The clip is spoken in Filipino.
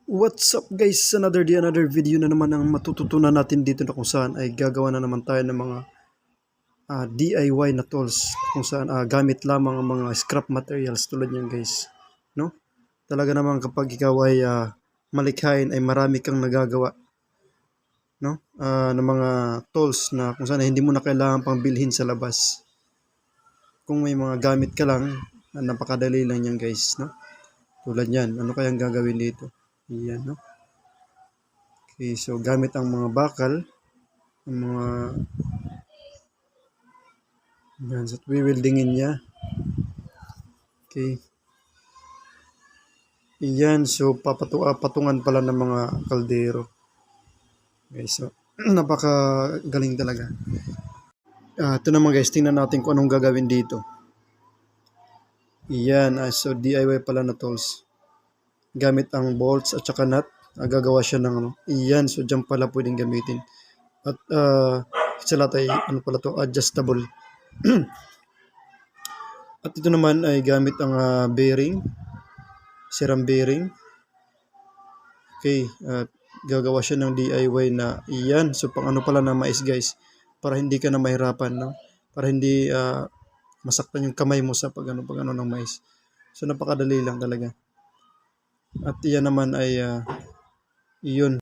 What's up guys? Another day, another video na naman ang matututunan natin dito na kung saan ay gagawa na naman tayo ng mga DIY na tools kung saan gamit lamang ang mga scrap materials tulad niyan guys. No? Talaga naman kapag ikaw ay malikhain ay marami kang nagagawa. No? Ng mga tools na kung saan ay hindi mo na kailangan pang bilhin sa labas. Kung may mga gamit ka lang, napakadali lang yan guys. No? Tulad yan, ano kayang gagawin dito? Yan, no? Okay, so gamit ang mga bakal, ang mga yan, so wewieldingin niya. Okay. Yan, so patungan pala ng mga kaldero. Okay, so napakagaling talaga. Ito naman guys, tingnan natin kung anong gagawin dito. Yan, so DIY pala na tools. Gamit ang bolts at saka nut, gagawa siya ng ano. Yan, so dyan pala pwedeng gamitin. At sa lahat ay ano pala to, adjustable. At ito naman ay gamit ang bearing, siram bearing. Okay, at gagawa siya ng DIY na iyan. So pang ano pala na mais guys, para hindi ka na mahirapan, no? Para hindi masaktan yung kamay mo sa pag ano ng mais. So napakadali lang talaga. At iyan naman ay iyon.